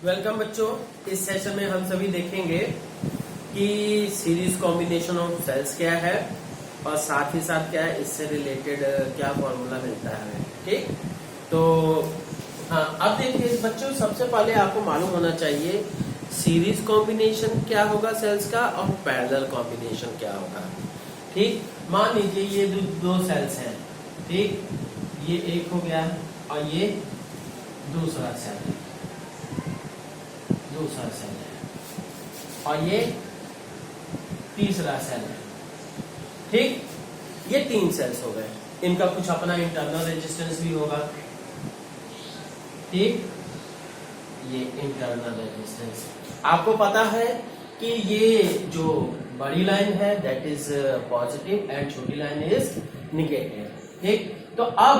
Welcome बच्चों। इस session में हम सभी देखेंगे कि सीरीज कॉम्बिनेशन ऑफ सेल्स क्या है और साथ ही साथ क्या है इससे रिलेटेड क्या फॉर्मूला मिलता है। ठीक, तो हाँ, अब देखिए बच्चों, सबसे पहले आपको मालूम होना चाहिए सीरीज कॉम्बिनेशन क्या होगा सेल्स का और पैरेलल कॉम्बिनेशन क्या होगा। ठीक, मान लीजिए ये दो सेल्स हैं। ठीक, ये एक हो गया और ये दूसरा सेल है और ये तीसरा सेल है। ठीक, ये तीन सेल्स हो गए, इनका कुछ अपना इंटरनल रेजिस्टेंस भी होगा। ठीक, ये इंटरनल रेजिस्टेंस आपको पता है कि ये जो बड़ी लाइन है दैट इज पॉजिटिव एंड छोटी लाइन इज निगेटिव। ठीक, तो अब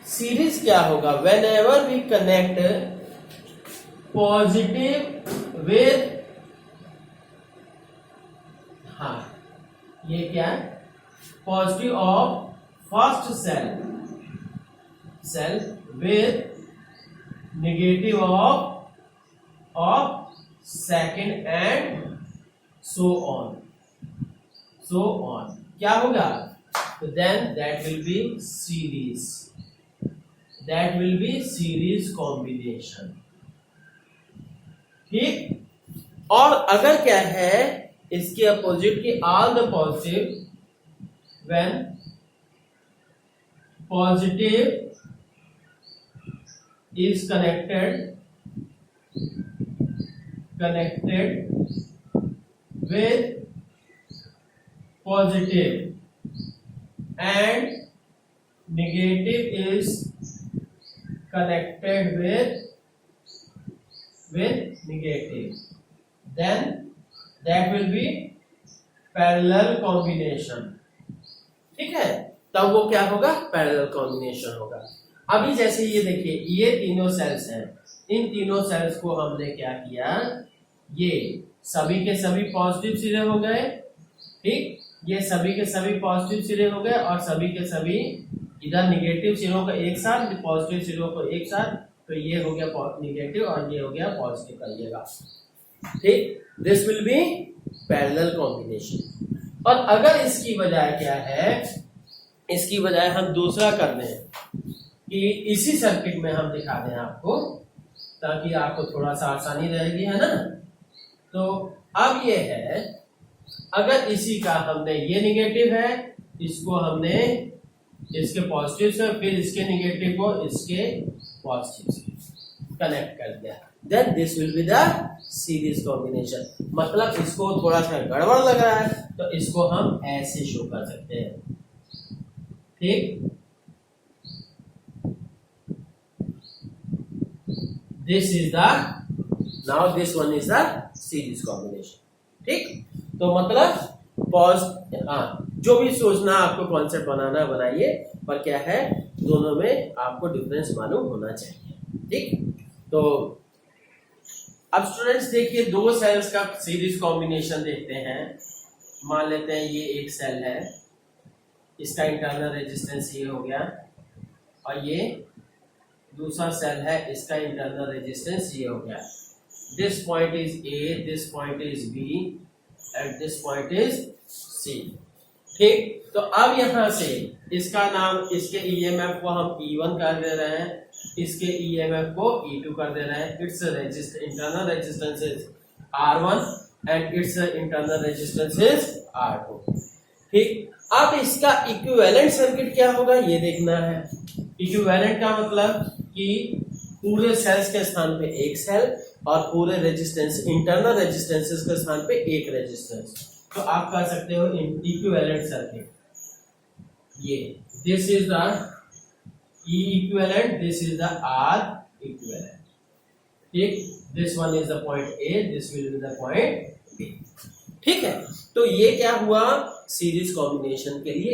सीरीज क्या होगा, whenever we connect positive with, हाँ ये क्या है, positive of first cell with negative of second and so on क्या होगा, तो then that will be series combination. ठीक, और अगर क्या है इसके अपोजिट की all the positive, when positive is connected with positive and negative is connected with negative, then that will be parallel combination। ठीक है, तब वो क्या होगा, पैरेलल कॉम्बिनेशन होगा। अभी जैसे ये देखिए, ये तीनों सेल्स हैं, इन तीनों सेल्स को हमने क्या किया, ये सभी के सभी पॉजिटिव सिरे हो गए। ठीक, ये सभी के सभी पॉजिटिव सिरे हो गए और सभी के सभी इधर निगेटिव सिरों का एक साथ, पॉजिटिव सिरों को एक साथ, तो ये हो गया निगेटिव और ये हो गया पॉजिटिव करिएगा। ठीक, this will B parallel combination. और अगर इसकी बजाय क्या है, इसकी बजाय हम दूसरा कर दें कि इसी सर्किट में हम दिखा दें आपको, ताकि आपको थोड़ा सा आसानी रहेगी, है ना। तो अब ये है, अगर इसी का हमने, ये निगेटिव है, इसको हमने इसके पॉजिटिव से, फिर इसके निगेटिव को इसके पॉजिटिव से कनेक्ट कर दिया, then this will be the series combination. मतलब इसको थोड़ा सा गड़बड़ लग रहा है तो इसको हम ऐसे शो कर सकते हैं। ठीक, now this one is the series combination। ठीक, तो मतलब हाँ, जो भी सोचना आपको कॉन्सेप्ट बनाना बनाइए, पर क्या है दोनों में आपको डिफरेंस मालूम होना चाहिए। ठीक, तो अब स्टूडेंट्स देखिए, दो सेल्स का सीरीज कॉम्बिनेशन देखते हैं। मान लेते हैं ये एक सेल है, इसका इंटरनल रेजिस्टेंस ये हो गया, और ये दूसरा सेल है, इसका इंटरनल रेजिस्टेंस ये हो गया। This point is A, this point is B and this point is C. ठीक, तो अब यहां से इसका नाम, इसके ईएमएफ को हम E1 कर दे रहे हैं, इसके ईएमएफ को E2 कर दे रहे हैं। It's internal resistance is R1 and it's internal resistance is R2। ठीक, अब इसका इक्विवेलेंट सर्किट क्या होगा ये देखना है। इक्विवेलेंट का मतलब कि पूरे सेल्स के स्थान पे एक सेल और पूरे रेजिस्टेंस, इंटरनल रेजिस्टेंसेस के स्थान पे एक रेजिस्टेंस, तो आप कह सकते हो इक्विवेलेंट सर्किट। ये this is the E equivalent, this is the R equivalent. ठीक, this one is the point A, this will be the point B। ठीक है, तो ये क्या हुआ, सीरीज कॉम्बिनेशन के लिए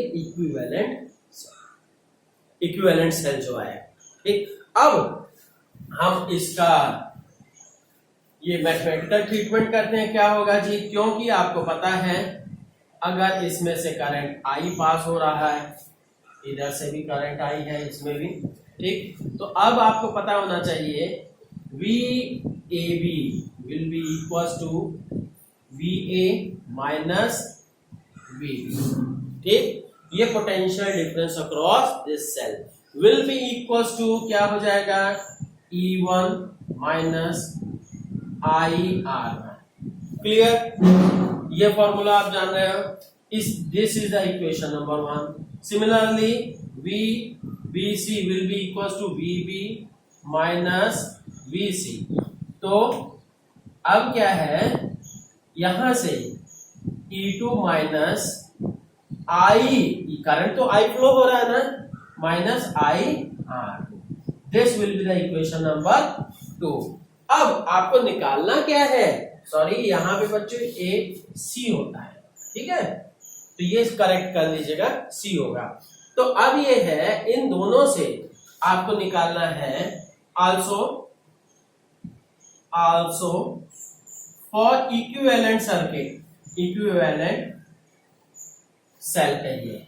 इक्विवेलेंट सेल जो आया। ठीक, अब हम इसका ये मैथमेटिकल ट्रीटमेंट करते हैं। क्या होगा जी, क्योंकि आपको पता है अगर इसमें से करंट I पास हो रहा है, इधर से भी करंट I है, इसमें भी। ठीक, तो अब आपको पता होना चाहिए VAB will be equals to VA minus VB। ठीक, ये potential difference across this cell will be equals to क्या हो जाएगा, E1 माइनस IR1। क्लियर, ये फॉर्मूला आप जान रहे हो। This is the equation number 1। Similarly VBC will be equals to VB minus VC। तो अब क्या है, यहां से E2 माइनस I, करंट तो I फ्लो हो रहा है ना, minus IR। This will be the equation number 2। अब आपको निकालना क्या है, सॉरी यहाँ पे बच्चों एक C होता है, ठीक है, तो ये करेक्ट कर लीजिएगा, C होगा। तो अब ये है, इन दोनों से आपको निकालना है also for equivalent circuit, equivalent cell है ये,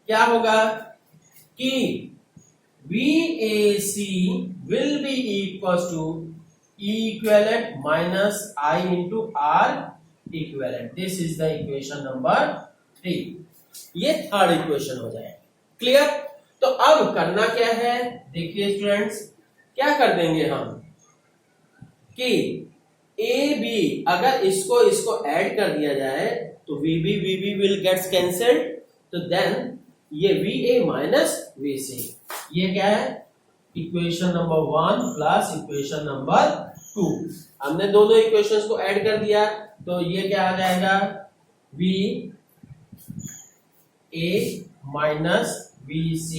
क्या होगा कि VAC will be equals to E equivalent minus I into R equivalent। This is the equation number 3। ये थर्ड इक्वेशन हो जाएगा। क्लियर, तो अब करना क्या है, देखिए स्टूडेंट्स, क्या कर देंगे हम कि AB अगर इसको ऐड कर दिया जाए तो VB will gets cancelled, तो देन ये VA माइनस VC, ये क्या है, equation number 1 plus equation number 2। हमने दोनों इक्वेशंस को ऐड कर दिया, तो ये क्या आ जाएगा, VA minus VC,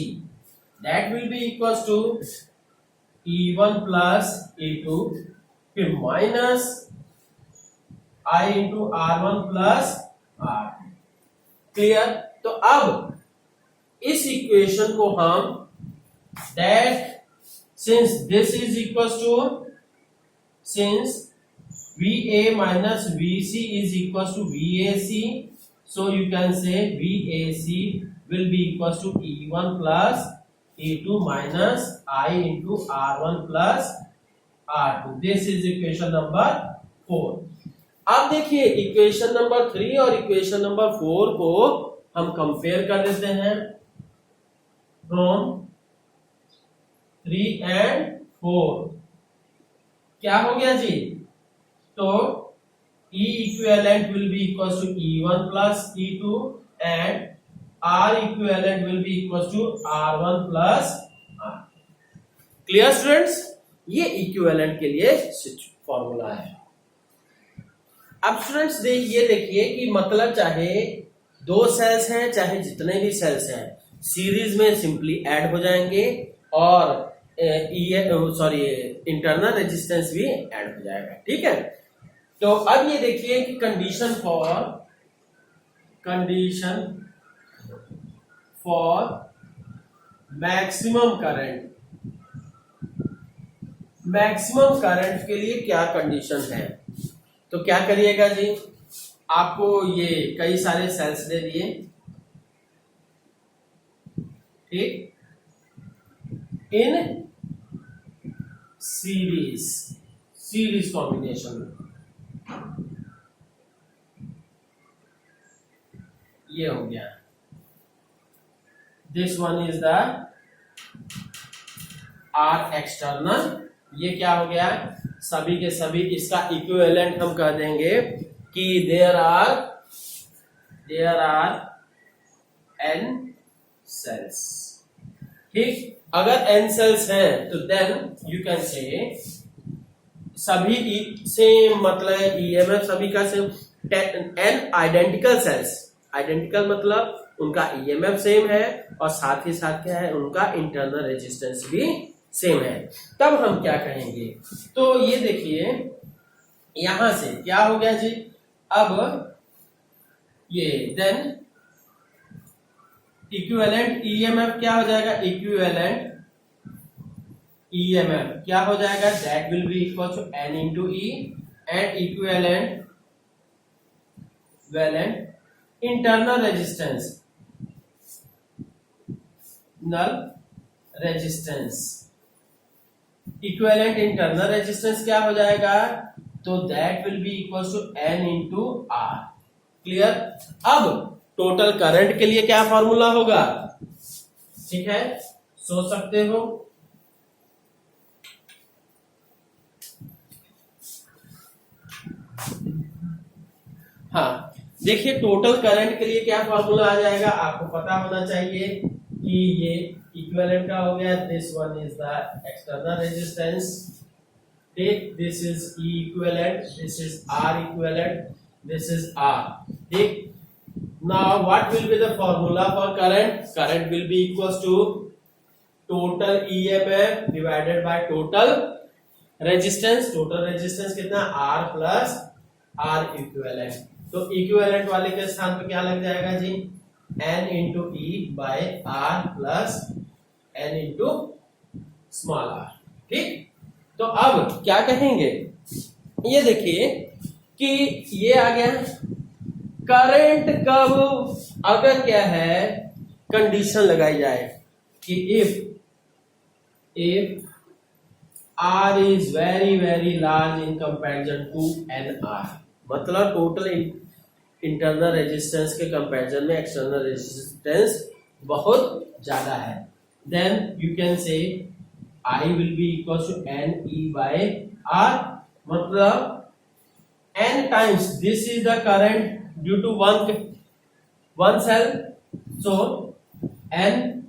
that will be equals to E1 plus E2, फिर minus I into R1 plus R। Clear, तो अब इस इक्वेशन को हम that since this is equals to, since VA minus VC is equals to VAC, so you can say VAC will be equals to E1 plus E2 minus I into R1 plus R2। this is equation number 4। अब देखिए equation number 3 और equation number 4 को हम compare कर देते हैं from 3 and 4। क्या हो गया जी, तो E equivalent will be equals to E1 plus E2 and R equivalent will be equals to R1 plus R। Clear students, ये इक्विवेलेंट के लिए फॉर्मूला है। अब स्टूडेंट्स ये देखिए कि मतलब चाहे दो सेल्स हैं, चाहे जितने भी सेल्स हैं, सीरीज में सिंपली ऐड हो जाएंगे और इंटरनल रेजिस्टेंस भी ऐड हो जाएगा। ठीक है, तो अब ये देखिए कि कंडीशन फॉर मैक्सिमम करंट के लिए क्या कंडीशन है। तो क्या करिएगा जी, आपको ये कई सारे सेल्स दे दिए, ठीक, इन सीरीज कॉम्बिनेशन में ये हो गया, this one is the R external, ये क्या हो गया, सभी के सभी इसका इक्विवेलेंट हम कह देंगे कि देयर आर n सेल्स। ठीक, अगर n सेल्स हैं तो देन यू कैन से सभी सेम, मतलब ईएमएफ सभी का same, n identical sales, identical मतलब उनका ईएमएफ सेम है और साथ ही साथ क्या है, उनका इंटरनल रेजिस्टेंस भी सेम है। तब हम क्या कहेंगे, तो ये देखिए यहां से क्या हो गया जी, अब ये देन इक्विवेलेंट ईएमएफ क्या हो जाएगा, इक्विवेलेंट ईएमएफ क्या हो जाएगा, that will be equal to n into E and equivalent internal resistance equivalent internal resistance क्या हो जाएगा, तो that will be equal to N into R. Clear. अब टोटल करंट के लिए क्या फॉर्मूला होगा, ठीक है, सोच सकते हो। हाँ, देखिए टोटल करंट के लिए क्या फॉर्मूला आ जाएगा, आपको पता होना चाहिए कि ये इक्विवेलेंट का हो गया, this one is the external resistance, ठीक, this is E equivalent, this is R equivalent, this is R, ठीक। Now what will be the formula for current, current will be equal to total EMF divided by total resistance, total resistance कितना, R plus R equivalent. तो equivalent वाले के स्थान पे क्या लग जाएगा जी, N into E by R plus N into small r, ठीक। तो अब क्या कहेंगे, ये देखिए कि ये आ गया करंट कब, अगर क्या है कंडीशन लगाई जाए कि इफ R is very large in comparison to NR, मतलब टोटल इंटरनल रेजिस्टेंस के कंपैरिजन में एक्सटर्नल रेजिस्टेंस बहुत ज्यादा है, then you can say I will be equal to NE by R, मतलब N times this is the current due to one cell, so N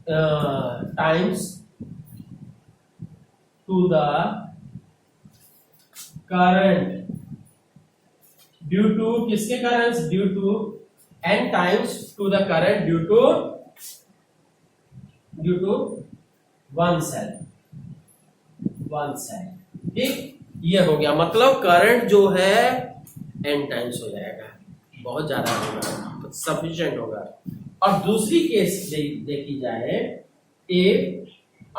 times to the current due to किसके कारण, due to N times to the current due to one cell, ठीक। ये हो गया, मतलब current जो है N टाइम्स हो जाएगा, बहुत ज्यादा होगा, सफिशिएंट होगा। और दूसरी केस देखी जाए, if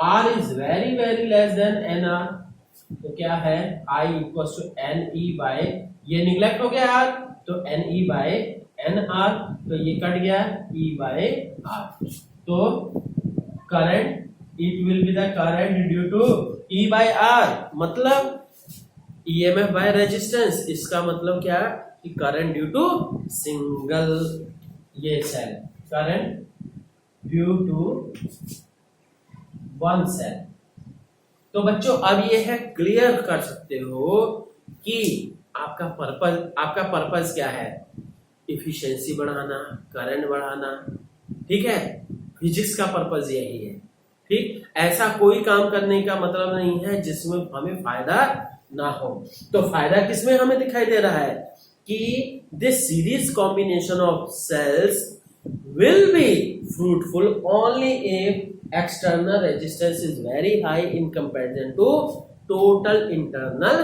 R is very less than NR, तो क्या है I equal to NE by, ये निगलेक्ट हो गया R, तो NE बाय NR, तो ये कट गया E बाय R, तो current it will be the current due to E by R, मतलब EMF by रेजिस्टेंस, इसका मतलब क्या कि करंट ड्यू टू सिंगल ये cell, current due to one cell. तो बच्चों अब ये है, क्लियर कर सकते हो कि आपका पर्पस क्या है, इफिशिएंसी बढ़ाना, करंट बढ़ाना, ठीक है, फिजिक्स का पर्पस यही है, ठीक। ऐसा कोई काम करने का मतलब नहीं है जिसमें हमें फायदा ना हो। तो फायदा किसमें हमें दिखाई दे रहा है कि this series combination of cells will be fruitful only if external resistance is very high in comparison to total internal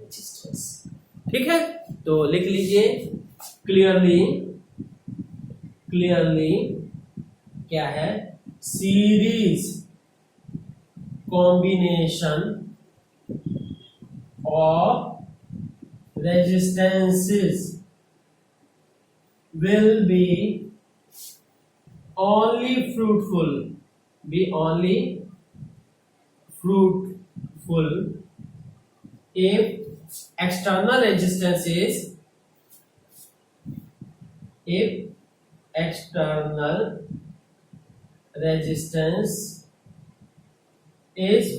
resistance, ठीक है। तो लिख लीजिए क्लियरली क्या है, series combination of resistances will be only fruitful if external resistance is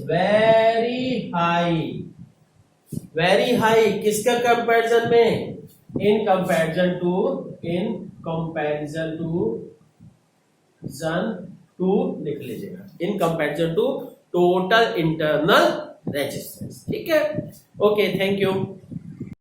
very high, किसका comparison में, in comparison to लिख लीजिएगा, in comparison to total internal resistance, ठीक है। Okay, thank you.